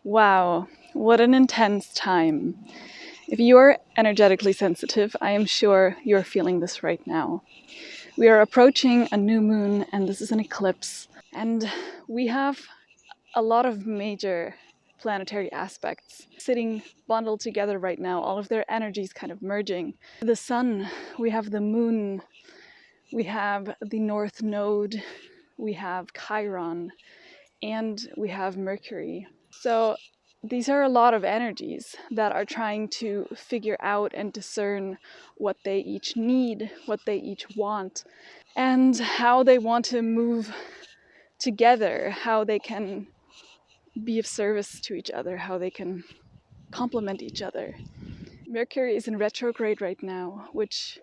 Wow, what an intense time. If you're energetically sensitive, I am sure you're feeling this right now. We are approaching a new moon, and this is an eclipse. And we have a lot of major planetary aspects sitting bundled together right now, all of their energies kind of merging. The sun, we have the moon, we have the North Node, we have Chiron, and we have Mercury. So these are a lot of energies that are trying to figure out and discern what they each need, what they each want, and how they want to move together, how they can be of service to each other, how they can complement each other. Mercury is in retrograde right now, which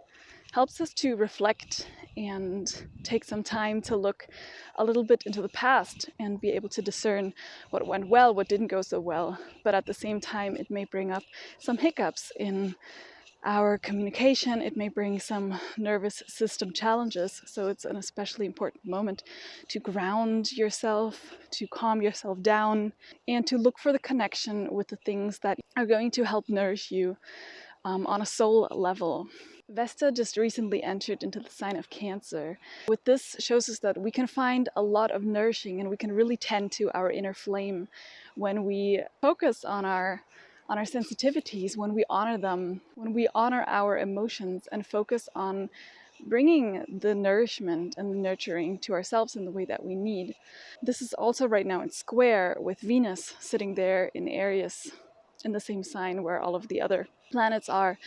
helps us to reflect and take some time to look a little bit into the past and be able to discern what went well, what didn't go so well. But at the same time, it may bring up some hiccups in our communication. It may bring some nervous system challenges. So it's an especially important moment to ground yourself, to calm yourself down, and to look for the connection with the things that are going to help nourish you on a soul level. Vesta just recently entered into the sign of Cancer. With this shows us that we can find a lot of nourishing and we can really tend to our inner flame when we focus on our sensitivities, when we honor them, when we honor our emotions and focus on bringing the nourishment and the nurturing to ourselves in the way that we need. This is also right now in square with Venus sitting there in Aries, in the same sign where all of the other planets are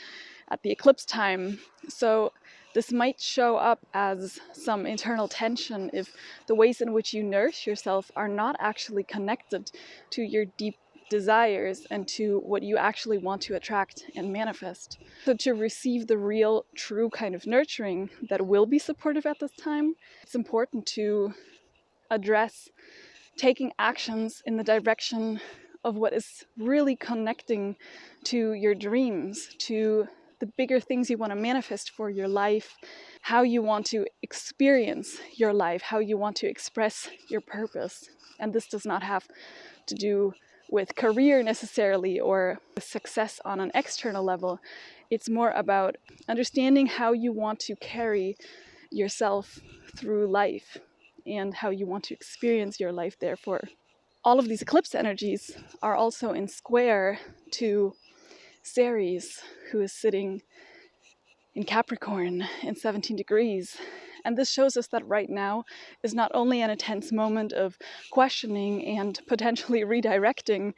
at the eclipse time. So this might show up as some internal tension if the ways in which you nourish yourself are not actually connected to your deep desires and to what you actually want to attract and manifest. So to receive the real, true kind of nurturing that will be supportive at this time, it's important to address taking actions in the direction of what is really connecting to your dreams, to the bigger things you want to manifest for your life, how you want to experience your life, how you want to express your purpose. And this does not have to do with career necessarily or success on an external level. It's more about understanding how you want to carry yourself through life and how you want to experience your life, therefore. All of these eclipse energies are also in square to Ceres, who is sitting in Capricorn in 17 degrees. And this shows us that right now is not only an intense moment of questioning and potentially redirecting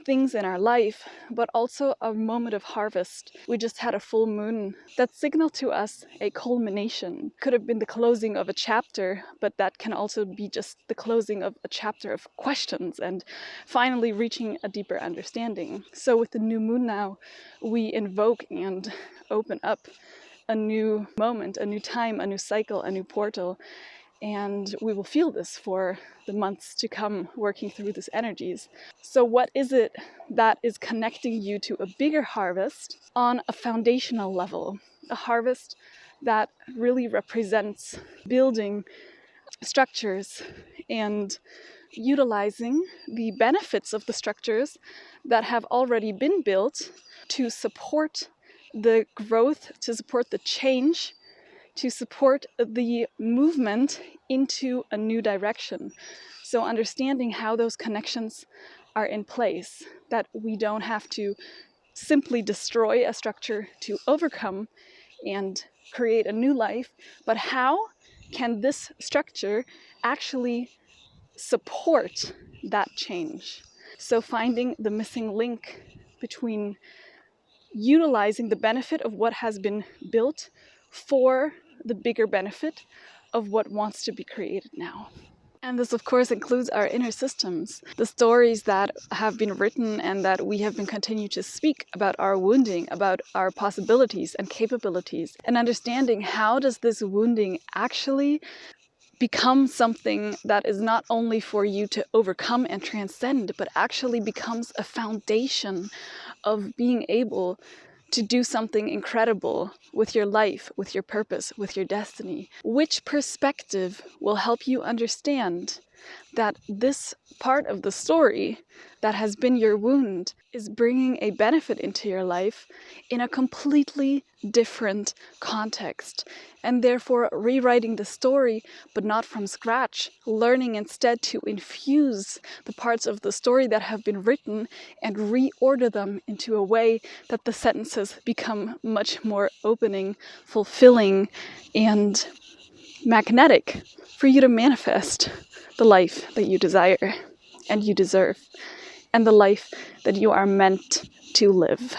things in our life, but also a moment of harvest. We just had a full moon that signaled to us a culmination. Could have been the closing of a chapter, but that can also be just the closing of a chapter of questions and finally reaching a deeper understanding. So with the new moon now, we invoke and open up a new moment, a new time, a new cycle, a new portal. And we will feel this for the months to come, working through these energies. So what is it that is connecting you to a bigger harvest on a foundational level? A harvest that really represents building structures and utilizing the benefits of the structures that have already been built to support the growth, to support the change, to support the movement into a new direction. So understanding how those connections are in place, that we don't have to simply destroy a structure to overcome and create a new life, but how can this structure actually support that change? So finding the missing link between utilizing the benefit of what has been built for the bigger benefit of what wants to be created now. And this, of course, includes our inner systems, the stories that have been written and that we have been continuing to speak about our wounding, about our possibilities and capabilities, and understanding how does this wounding actually become something that is not only for you to overcome and transcend, but actually becomes a foundation of being able to do something incredible with your life, with your purpose, with your destiny. Which perspective will help you understand that this part of the story that has been your wound is bringing a benefit into your life in a completely different context, and therefore rewriting the story, but not from scratch, learning instead to infuse the parts of the story that have been written and reorder them into a way that the sentences become much more opening, fulfilling, and magnetic for you to manifest the life that you desire and you deserve, and the life that you are meant to live.